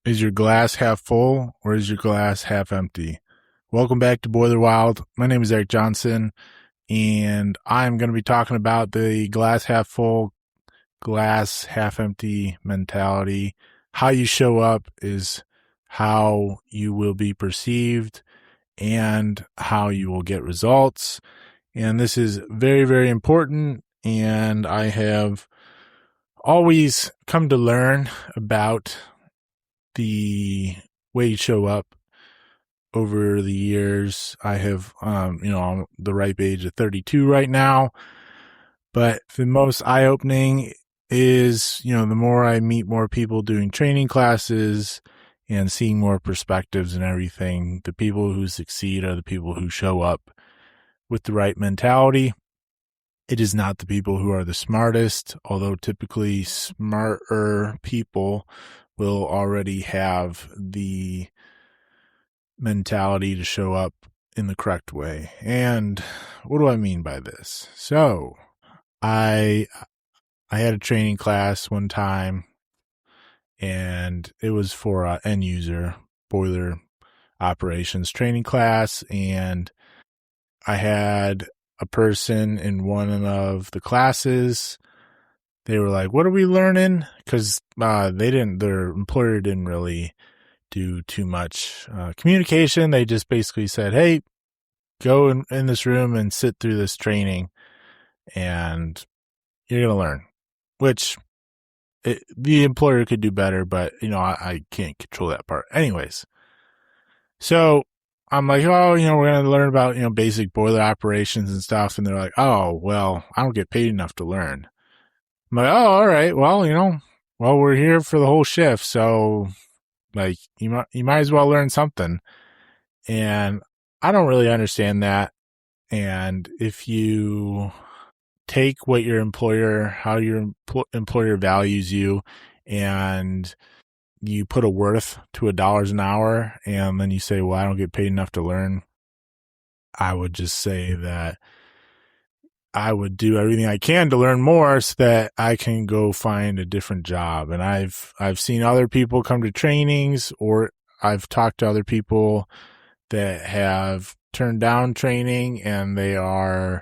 Is your glass half full or is your glass half empty? Welcome back to Boiler Wild. My name is Eric Johnson, and I'm going to be talking about the glass half full, glass half empty mentality. How you show up is how you will be perceived and how you will get results. And this is very, very important. And I have always come to learn about the way you show up over the years. I have, I'm the ripe age of 32 right now, but the most eye opening is, the more I meet more people doing training classes and seeing more perspectives and everything, the people who succeed are the people who show up with the right mentality. It is not the people who are the smartest, although typically smarter people will already have the mentality to show up in the correct way. And what do I mean by this? So I had a training class one time, and it was for an end user boiler operations training class, and I had a person in one of the classes. They were like, "What are we learning?" Because their employer didn't really do too much communication. They just basically said, "Hey, go in this room and sit through this training, and you're going to learn," which the employer could do better, but, I can't control that part. Anyways, so I'm like, "Oh, we're going to learn about, basic boiler operations and stuff." And they're like, "Oh, well, I don't get paid enough to learn." I'm like, "Oh, all right. Well, we're here for the whole shift. So like, you might as well learn something." And I don't really understand that. And if you take how your employer values you, and you put a worth to $1 an hour, and then you say, "Well, I don't get paid enough to learn," I would just say that I would do everything I can to learn more so that I can go find a different job. And I've seen other people come to trainings, or I've talked to other people that have turned down training, and I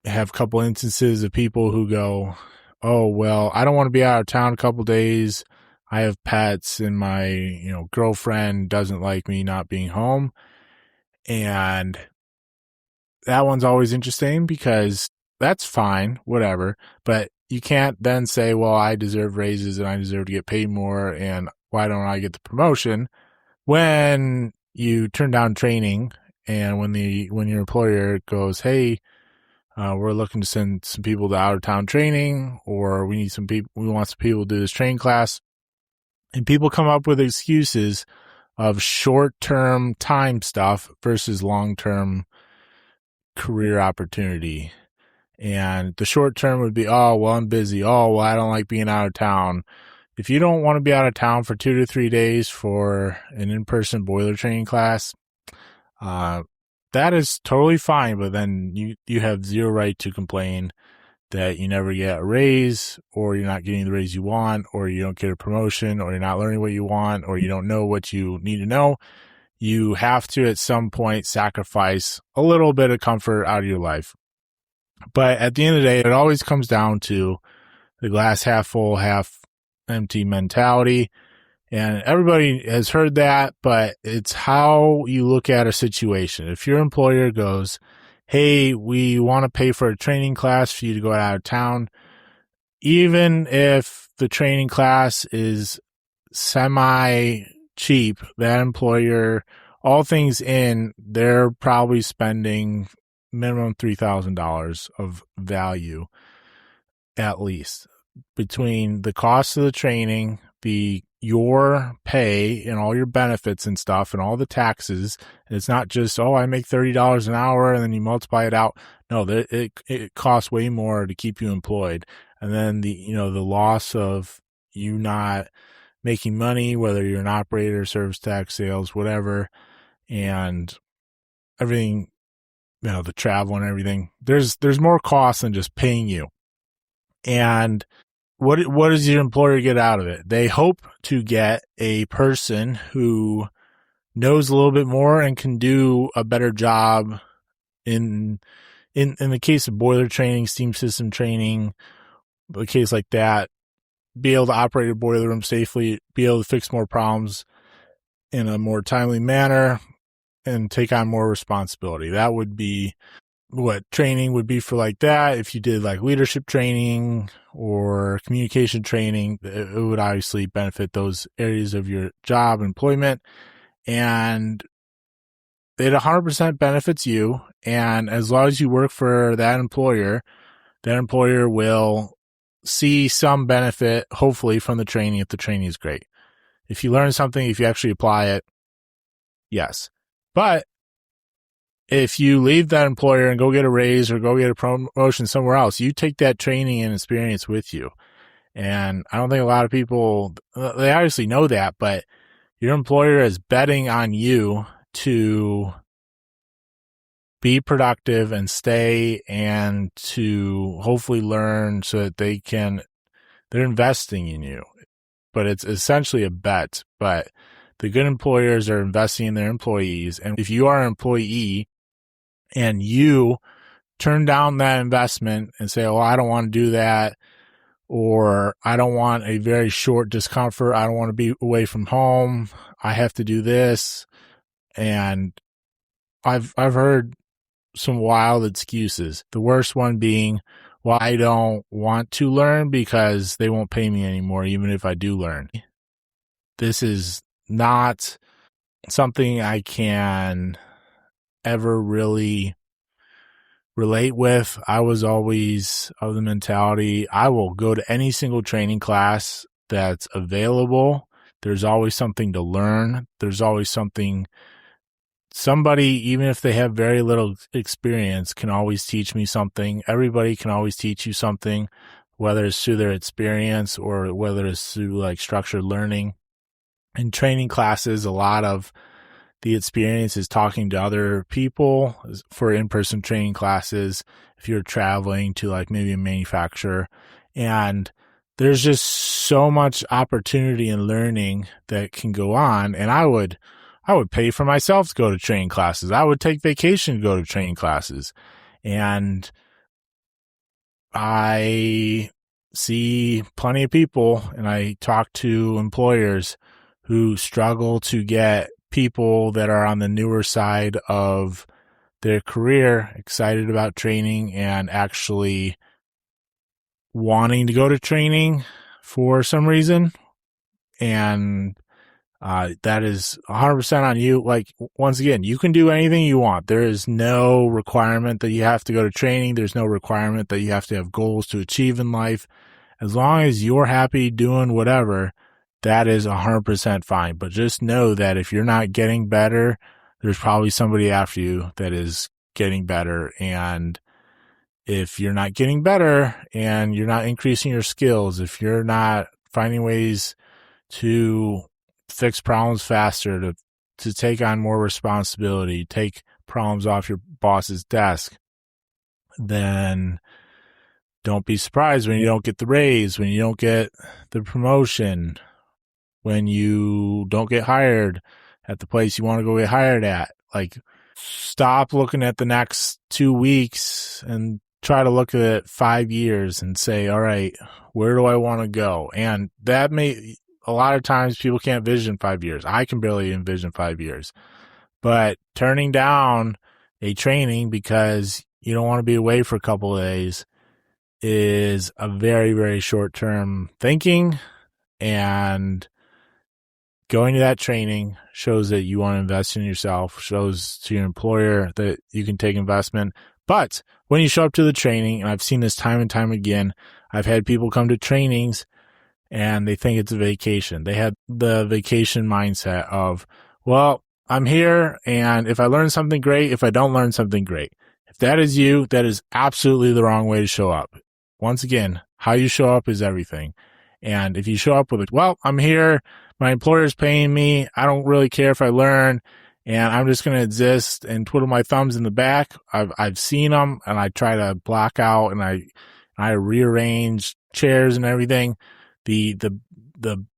have a couple instances of people who go, "Oh, well, I don't want to be out of town a couple days. I have pets, and my, girlfriend doesn't like me not being home." And that one's always interesting because that's fine, whatever. But you can't then say, "Well, I deserve raises and I deserve to get paid more, and why don't I get the promotion?" When you turn down training, and when your employer goes, "Hey, we're looking to send some people to out of town training," or we want some people to do this training class," and people come up with excuses of short term time stuff versus long term career opportunity. And the short term would be, "Oh, well, I'm busy. Oh, well, I don't like being out of town." If you don't want to be out of town for 2 to 3 days for an in-person boiler training class, that is totally fine. But then you have zero right to complain that you never get a raise, or you're not getting the raise you want, or you don't get a promotion, or you're not learning what you want, or you don't know what you need to know. You have to, at some point, sacrifice a little bit of comfort out of your life. But at the end of the day, it always comes down to the glass half full, half empty mentality. And everybody has heard that, but it's how you look at a situation. If your employer goes, "Hey, we want to pay for a training class for you to go out of town," even if the training class is semi cheap, that employer, all things in, they're probably spending minimum $3,000 of value, at least, between the cost of the training, your pay and all your benefits and stuff, and all the taxes. And it's not just, "Oh, I make $30 an hour," and then you multiply it out. No, it costs way more to keep you employed. And then the loss of you not making money, whether you're an operator, service tax, sales, whatever, and everything, the travel and everything. There's more costs than just paying you. And what does your employer get out of it? They hope to get a person who knows a little bit more and can do a better job in the case of boiler training, steam system training, a case like that, be able to operate a boiler room safely, be able to fix more problems in a more timely manner, and take on more responsibility. That would be what training would be for like that. If you did like leadership training or communication training, it would obviously benefit those areas of your job, employment, and it 100% benefits you. And as long as you work for that employer will see some benefit, hopefully, from the training if the training is great. If you learn something, if you actually apply it, yes. But if you leave that employer and go get a raise or go get a promotion somewhere else, you take that training and experience with you. And I don't think a lot of people, they obviously know that, but your employer is betting on you to be productive and stay and to hopefully learn so that they're investing in you. But it's essentially a bet. But the good employers are investing in their employees. And if you are an employee and you turn down that investment and say, oh, I don't want to do that, or I don't want a very short discomfort, I don't want to be away from home, I have to do this. And I've heard some wild excuses. The worst one being, well, I don't want to learn because they won't pay me anymore, even if I do learn. This is not something I can ever really relate with. I was always of the mentality, I will go to any single training class that's available. There's always something to learn. There's always somebody, even if they have very little experience, can always teach me something. Everybody can always teach you something, whether it's through their experience or whether it's through like structured learning. In training classes, a lot of the experience is talking to other people. For in-person training classes, if you're traveling to like maybe a manufacturer, and there's just so much opportunity and learning that can go on. And I would pay for myself to go to training classes. I would take vacation to go to training classes. And I see plenty of people, and I talk to employers who struggle to get people that are on the newer side of their career excited about training and actually wanting to go to training for some reason. And that is 100% on you. Like, once again, you can do anything you want. There is no requirement that you have to go to training. There's no requirement that you have to have goals to achieve in life. As long as you're happy doing whatever, that is 100% fine. But just know that if you're not getting better, there's probably somebody after you that is getting better. And if you're not getting better and you're not increasing your skills, if you're not finding ways to fix problems faster, to take on more responsibility, take problems off your boss's desk, then don't be surprised when you don't get the raise, when you don't get the promotion, when you don't get hired at the place you want to go get hired at. Like, stop looking at the next 2 weeks and try to look at 5 years and say, all right, where do I want to go? And that a lot of times people can't vision 5 years. I can barely envision 5 years. But turning down a training because you don't want to be away for a couple of days is a very, very short-term thinking. And going to that training shows that you want to invest in yourself, shows to your employer that you can take investment. But when you show up to the training, and I've seen this time and time again, I've had people come to trainings and they think it's a vacation. They had the vacation mindset of, well, I'm here, and if I learn something, great. If I don't learn something, great. If that is you, that is absolutely the wrong way to show up. Once again, how you show up is everything. And if you show up with it, well, I'm here, my employer's paying me, I don't really care if I learn, and I'm just going to exist and twiddle my thumbs in the back. I've seen them, and I try to block out, and I rearrange chairs and everything, the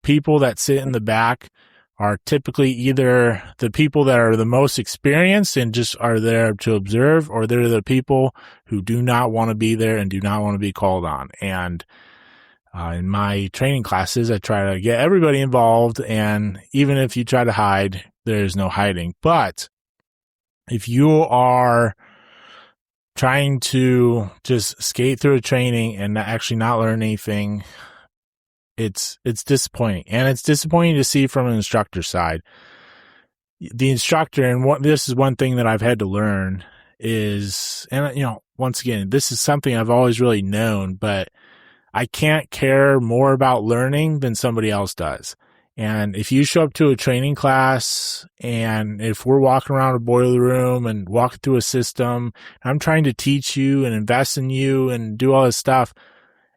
people that sit in the back are typically either the people that are the most experienced and just are there to observe, or they're the people who do not want to be there and do not want to be called on. And in my training classes, I try to get everybody involved, and even if you try to hide, there's no hiding. But if you are trying to just skate through a training and actually not learn anything, it's disappointing. And it's disappointing to see from an instructor's side. The instructor, and this is one thing that I've had to learn is, and once again, this is something I've always really known, but I can't care more about learning than somebody else does. And if you show up to a training class, and if we're walking around a boiler room and walking through a system, I'm trying to teach you and invest in you and do all this stuff,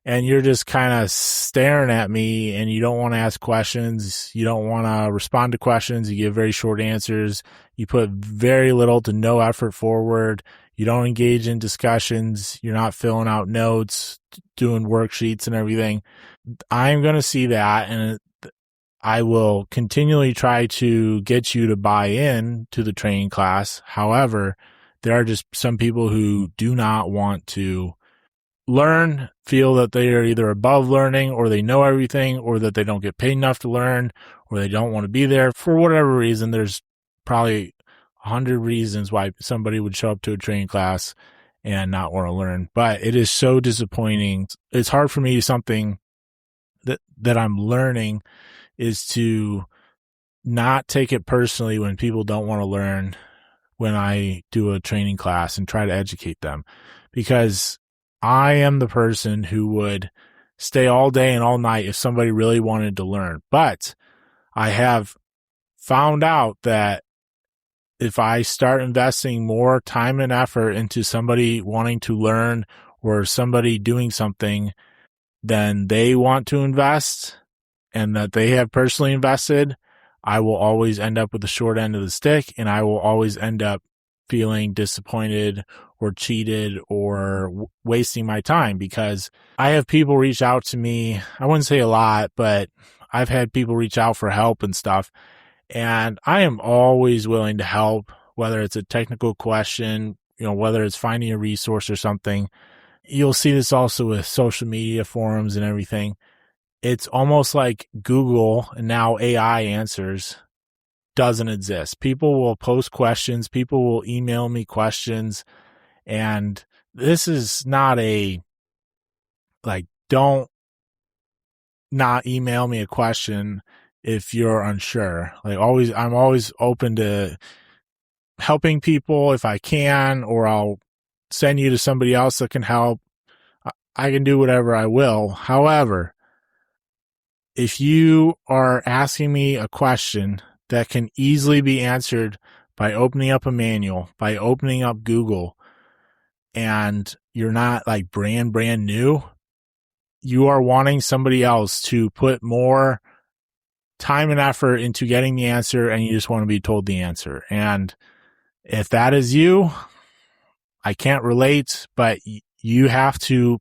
and you're just kind of staring at me and you don't want to ask questions, you don't want to respond to questions, you give very short answers, you put very little to no effort forward, you don't engage in discussions, you're not filling out notes, doing worksheets and everything, I'm going to see that, and I will continually try to get you to buy in to the training class. However, there are just some people who do not want to learn, feel that they are either above learning, or they know everything, or that they don't get paid enough to learn, or they don't want to be there for whatever reason. There's probably 100 reasons why somebody would show up to a training class and not want to learn. But it is so disappointing. It's hard for me, something that I'm learning is to not take it personally when people don't want to learn when I do a training class and try to educate them, because I am the person who would stay all day and all night if somebody really wanted to learn. But I have found out that if I start investing more time and effort into somebody wanting to learn, or somebody doing something, then they want to invest and that they have personally invested, I will always end up with the short end of the stick, and I will always end up feeling disappointed or cheated or wasting my time, because I have people reach out to me. I wouldn't say a lot, but I've had people reach out for help and stuff, and I am always willing to help, whether it's a technical question, whether it's finding a resource or something. You'll see this also with social media forums and everything. It's almost like Google and now AI answers doesn't exist. People will post questions. People will email me questions. And this is not don't not email me a question if you're unsure. I'm always open to helping people if I can, or I'll send you to somebody else that can help. I can do whatever I will. However, if you are asking me a question that can easily be answered by opening up a manual, by opening up Google, and you're not brand new, you are wanting somebody else to put more time and effort into getting the answer, and you just want to be told the answer. And if that is you, I can't relate, but you have to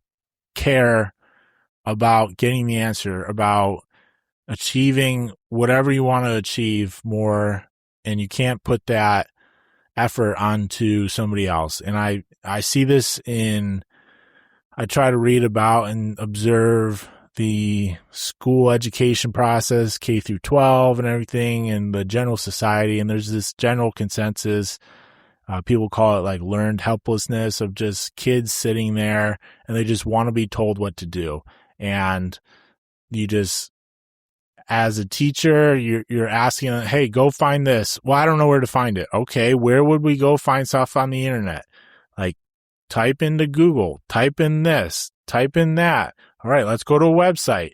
care about getting the answer, about achieving whatever you want to achieve more, and you can't put that effort onto somebody else. And I see this I try to read about and observe the school education process, K through 12 and everything, and the general society, and there's this general consensus. People call it learned helplessness, of just kids sitting there and they just want to be told what to do. And you just, as a teacher, you're asking them, hey, go find this. Well, I don't know where to find it. Okay, where would we go find stuff on the internet? Type into Google, type in this, type in that. All right, let's go to a website.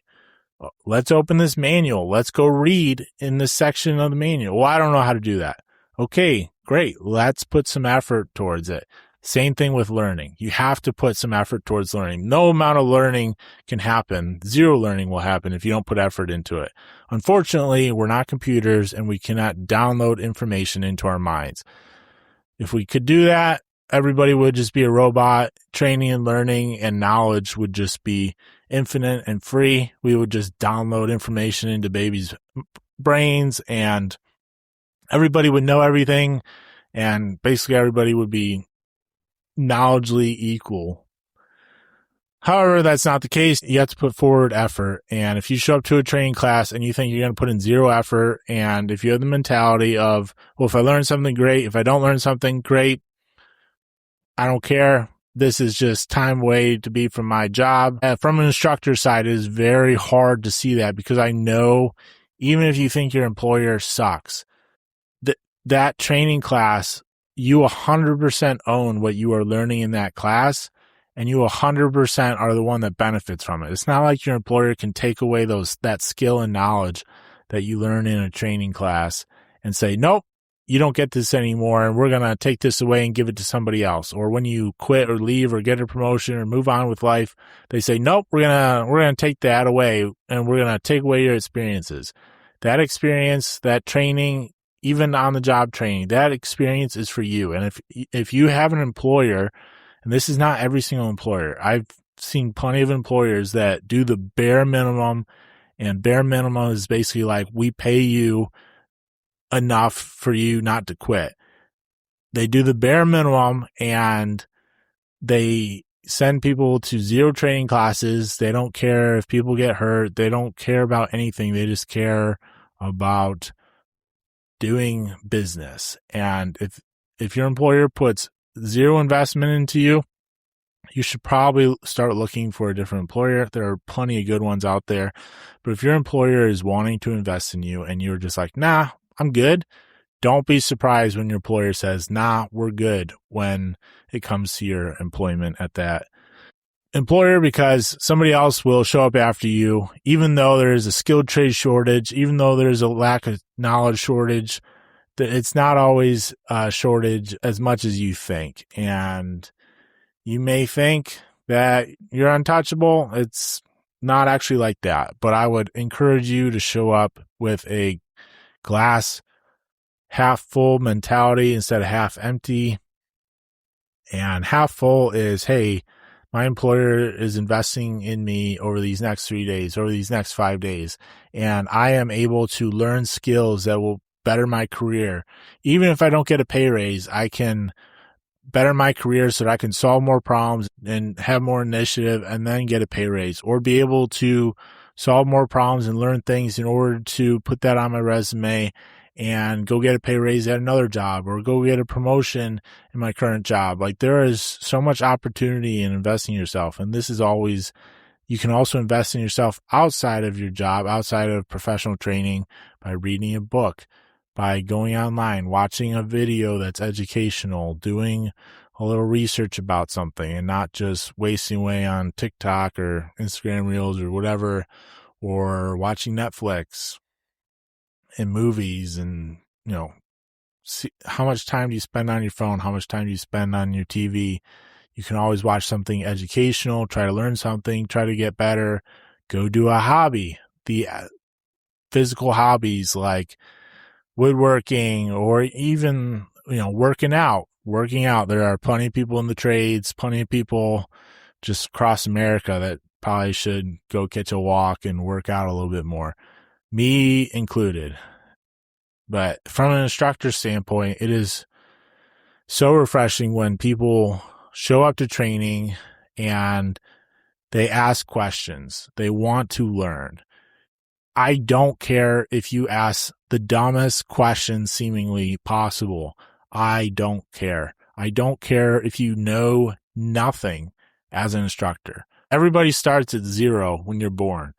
Let's open this manual. Let's go read in this section of the manual. Well, I don't know how to do that. Okay, great. Let's put some effort towards it. Same thing with learning. You have to put some effort towards learning. No amount of learning can happen. Zero learning will happen if you don't put effort into it. Unfortunately, we're not computers and we cannot download information into our minds. If we could do that, everybody would just be a robot. Training and learning and knowledge would just be infinite and free. We would just download information into babies' brains and everybody would know everything. And basically everybody would be knowledgeably equal. However, that's not the case. You have to put forward effort. And if you show up to a training class and you think you're going to put in zero effort, and if you have the mentality of, well, if I learn something, great. If I don't learn something, great. I don't care. This is just time away to be from my job. From an instructor side, it is very hard to see that because I know even if you think your employer sucks, that training class, you 100% own what you are learning in that class. And you 100% are the one that benefits from it. It's not like your employer can take away that skill and knowledge that you learn in a training class and say, nope, you don't get this anymore, and we're going to take this away and give it to somebody else. Or when you quit or leave or get a promotion or move on with life, they say, nope, we're going to take that away, and we're going to take away your experiences. That experience, that training, even on the job training, that experience is for you. And if you have an employer, and this is not every single employer. I've seen plenty of employers that do the bare minimum, and bare minimum is basically like, we pay you enough for you not to quit. They do the bare minimum and they send people to zero training classes. They don't care if people get hurt. They don't care about anything. They just care about doing business. And if your employer puts zero investment into you, you should probably start looking for a different employer. There are plenty of good ones out there. But if your employer is wanting to invest in you and you're just like, nah, I'm good, don't be surprised when your employer says, nah, we're good when it comes to your employment at that employer, because somebody else will show up after you, even though there is a skilled trade shortage, even though there's a lack of knowledge shortage. It's not always a shortage as much as you think. And you may think that you're untouchable. It's not actually like that. But I would encourage you to show up with a glass half full mentality instead of half empty. And half full is, hey, my employer is investing in me over these next 3 days, over these next 5 days. And I am able to learn skills that will better my career. Even if I don't get a pay raise, I can better my career so that I can solve more problems and have more initiative and then get a pay raise, or be able to solve more problems and learn things in order to put that on my resume and go get a pay raise at another job, or go get a promotion in my current job. Like, there is so much opportunity in investing in yourself. And this is always, you can also invest in yourself outside of your job, outside of professional training, by reading a book, by going online, watching a video that's educational, doing a little research about something, and not just wasting away on TikTok or Instagram Reels or whatever, or watching Netflix and movies. And, see how much time do you spend on your phone? How much time do you spend on your TV? You can always watch something educational, try to learn something, try to get better, go do a hobby. The physical hobbies like woodworking, or even, working out. There are plenty of people in the trades, plenty of people just across America that probably should go catch a walk and work out a little bit more, me included. But from an instructor standpoint, it is so refreshing when people show up to training and they ask questions. They want to learn. I don't care if you ask the dumbest questions seemingly possible. I don't care. I don't care if you know nothing as an instructor. Everybody starts at zero when you're born,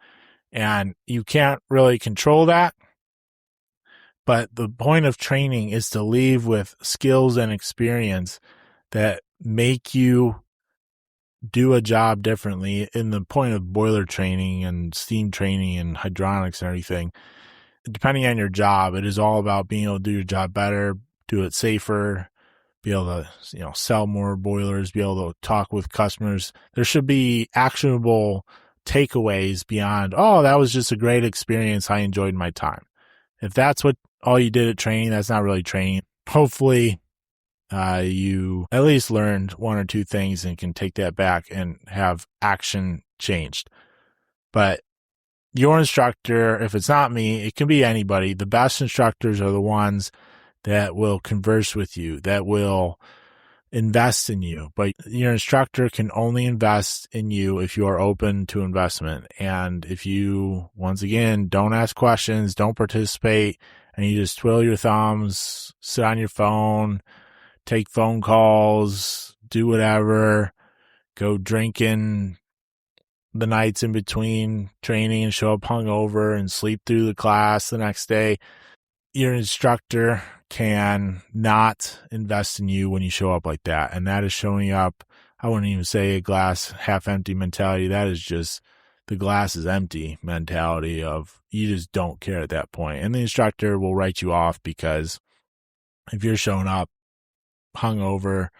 and you can't really control that. But the point of training is to leave with skills and experience that make you do a job differently. In the point of boiler training and steam training and hydronics and everything, depending on your job, it is all about being able to do your job better, do it safer, be able to, sell more boilers, be able to talk with customers. There should be actionable takeaways beyond, oh, that was just a great experience, I enjoyed my time. If that's what all you did at training, that's not really training. Hopefully, you at least learned one or two things and can take that back and have action changed. But your instructor, if it's not me, it can be anybody. The best instructors are the ones that will converse with you, that will invest in you. But your instructor can only invest in you if you are open to investment. And if you, once again, don't ask questions, don't participate, and you just twiddle your thumbs, sit on your phone, take phone calls, do whatever, go drinking the nights in between training and show up hungover and sleep through the class the next day, your instructor can not invest in you when you show up like that. And that is showing up, I wouldn't even say a glass half empty mentality. That is just the glass is empty mentality of you just don't care at that point. And the instructor will write you off because if you're showing up hungover,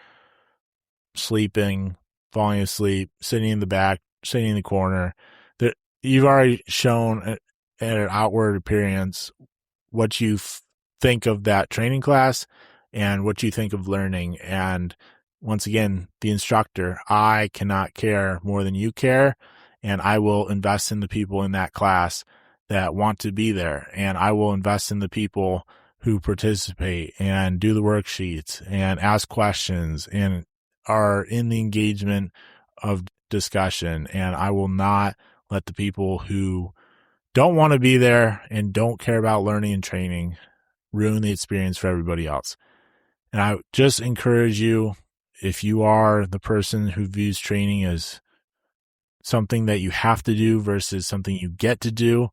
sleeping, falling asleep, sitting in the back, sitting in the corner, that you've already shown at an outward appearance what you think of that training class and what you think of learning. And once again, the instructor, I cannot care more than you care, and I will invest in the people in that class that want to be there, and I will invest in the people who participate and do the worksheets and ask questions and are in the engagement of discussion. And I will not let the people who don't want to be there and don't care about learning and training ruin the experience for everybody else. And I just encourage you, if you are the person who views training as something that you have to do versus something you get to do,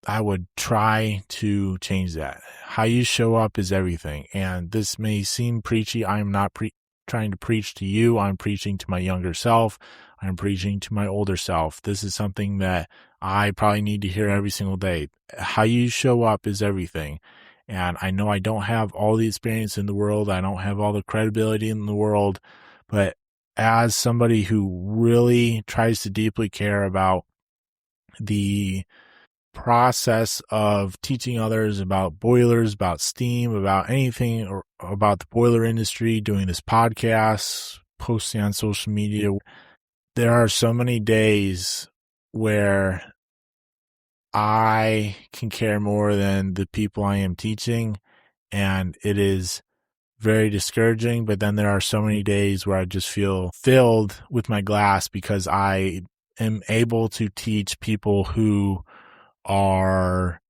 I would try to change that. How you show up is everything. And this may seem preachy. I am not trying to preach to you. I'm preaching to my younger self. I'm preaching to my older self. This is something that I probably need to hear every single day. How you show up is everything. And I know I don't have all the experience in the world. I don't have all the credibility in the world. But as somebody who really tries to deeply care about the process of teaching others about boilers, about steam, about anything or about the boiler industry, doing this podcast, posting on social media, there are so many days where I can care more than the people I am teaching, and it is very discouraging. But then there are so many days where I just feel filled with my glass because I am able to teach people who are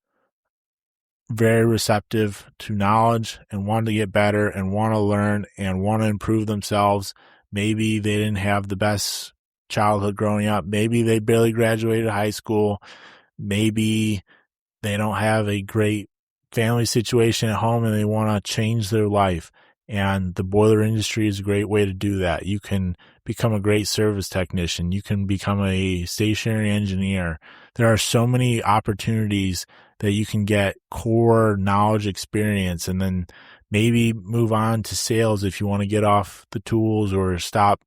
very receptive to knowledge and want to get better and want to learn and want to improve themselves. Maybe they didn't have the best childhood growing up. Maybe they barely graduated high school. Maybe they don't have a great family situation at home and they want to change their life. And the boiler industry is a great way to do that. You can become a great service technician. You can become a stationary engineer. There are so many opportunities that you can get core knowledge experience and then maybe move on to sales if you want to get off the tools or stop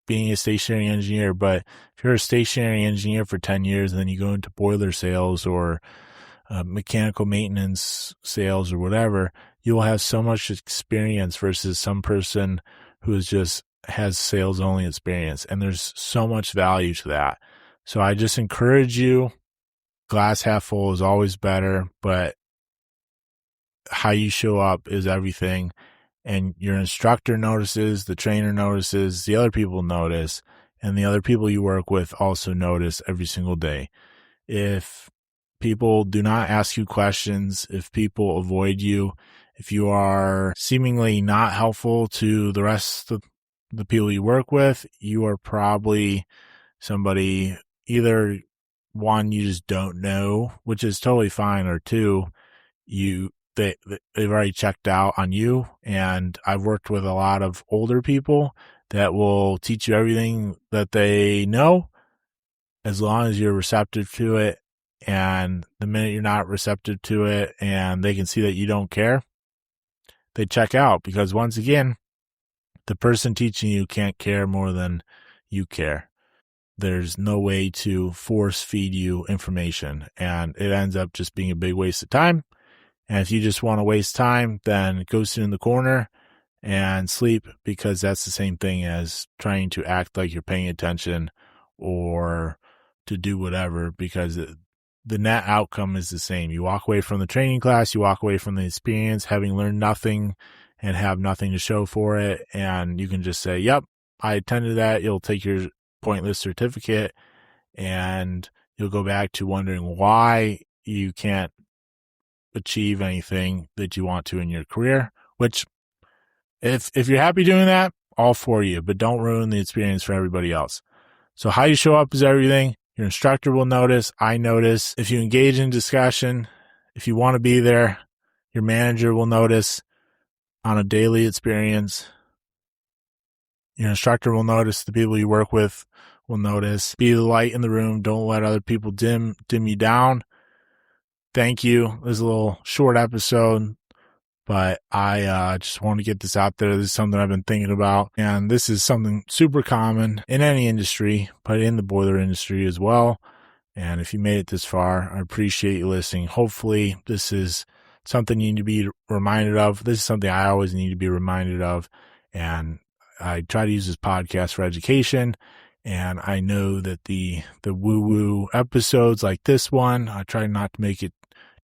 being a stationary engineer. But if you're a stationary engineer for 10 years and then you go into boiler sales or mechanical maintenance sales or whatever, you'll have so much experience versus some person who is just has sales only experience. And there's so much value to that. So I just encourage you, glass half full is always better, but how you show up is everything. And your instructor notices, the trainer notices, the other people notice, and the other people you work with also notice every single day. If people do not ask you questions, if people avoid you, if you are seemingly not helpful to the rest of the people you work with, you are probably somebody, either one, you just don't know, which is totally fine, or two, they've already checked out on you. And I've worked with a lot of older people that will teach you everything that they know as long as you're receptive to it. And the minute you're not receptive to it and they can see that you don't care, they check out, because once again, the person teaching you can't care more than you care. There's no way to force feed you information, and it ends up just being a big waste of time. And if you just want to waste time, then go sit in the corner and sleep, because that's the same thing as trying to act like you're paying attention or to do whatever, because the net outcome is the same. You walk away from the training class, you walk away from the experience having learned nothing and have nothing to show for it. And you can just say, yep, I attended that. You'll take your pointless certificate and you'll go back to wondering why you can't achieve anything that you want to in your career, which if you're happy doing that, all for you, but don't ruin the experience for everybody else. So how you show up is everything. Your instructor will notice. I notice. If you engage in discussion, if you want to be there, your manager will notice on a daily experience. Your instructor will notice. The people you work with will notice. Be the light in the room. Don't let other people dim you down. Thank you. This is a little short episode, but I just want to get this out there. This is something I've been thinking about, and this is something super common in any industry, but in the boiler industry as well. And if you made it this far, I appreciate you listening. Hopefully this is something you need to be reminded of. This is something I always need to be reminded of, and I try to use this podcast for education. And I know that the woo-woo episodes like this one, I try not to make it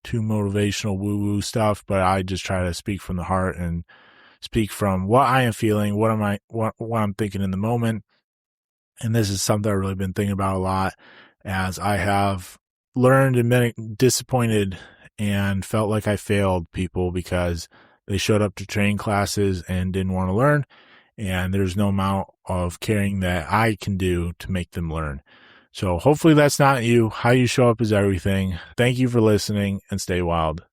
too motivational woo-woo stuff, but I just try to speak from the heart and speak from what I am feeling, what I'm thinking in the moment. And this is something I've really been thinking about a lot, as I have learned and been disappointed and felt like I failed people because they showed up to training classes and didn't want to learn. And there's no amount of caring that I can do to make them learn. So hopefully that's not you. How you show up is everything. Thank you for listening, and stay wild.